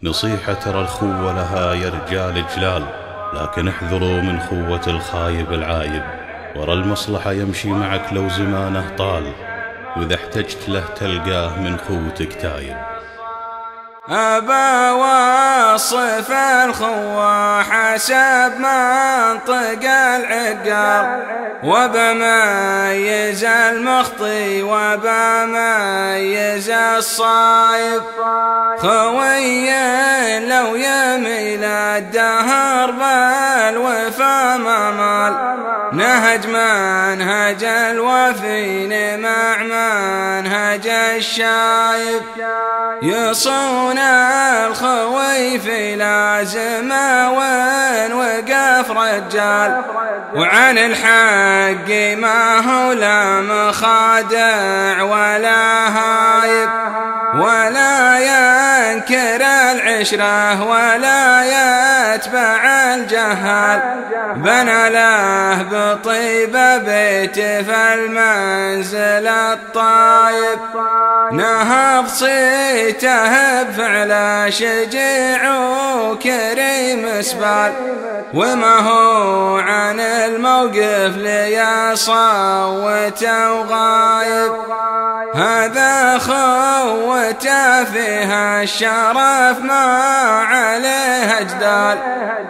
نصيحة ترى الخوة لها يا رجال جلال، لكن احذروا من خوة الخايب العايب. ورا المصلحة يمشي معك لو زمانه طال، وإذا احتجت له تلقاه من خوتك تايب. أبا وصف الخوة حسب منطق العقال، وبميز المخطي وبميز الصايب. خوي لو يميل الدهر بالوفا ما مال، نهج منهج الوفين مع منهج الشايب. يصون الخوي في لازمه وين وقف رجال، وعن الحق ما هو لا مخادع ولا هايب. ولا ينكر العشرة ولا يتبع الجهال، بنى له بطيبة بيت في المنزل الطايب. نهض صيته بفعل شجيع وكريم سبال، وما هو عن الموقف ليصوت وغايب. هذا خوته فيها الشرف ما عليه جدال،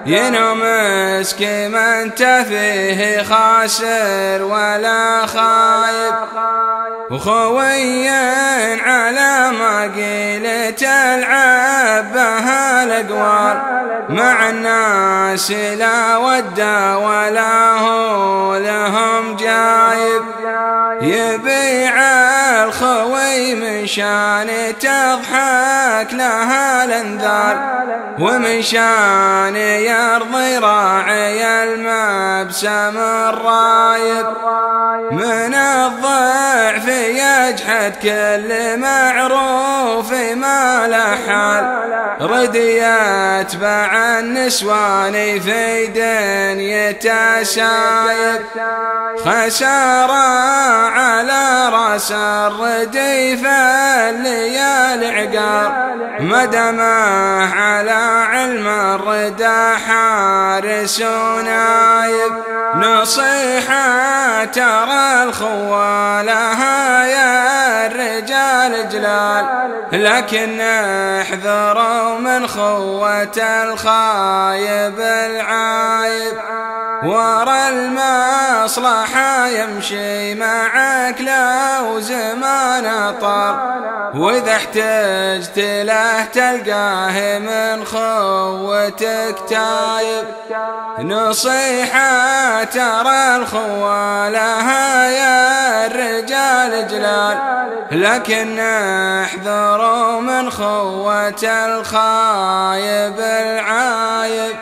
ينوم مسكي من تفيه خاسر ولا خايب. وخوي على ما قيل تلعب بها الأقوال، مع الناس لا ودا ولا هو لهم جايب. يبيع الخوي من شان تضحك لها الانذار، ومن شان يرضي راعي المبسم الرايب. من الضعف يجحد كل معروف ما له حال، رد يتبع النسوان في دنيته سايب. خسارة على راس الرديف الليالي عقار، مدمه على علم الردى حارس ونايب. نصيحة ترى الخوة لها يا الرجال جلال، لكن احذروا من خوة الخايب العايب. ورا المصلحة يمشي معك لو زمان طار، وإذا احتجت له تلقاه من خوتك تايب. نصيحة ترى الخوة لها يا الرجال جلال، لكن احذروا من خوة الخايب العايب.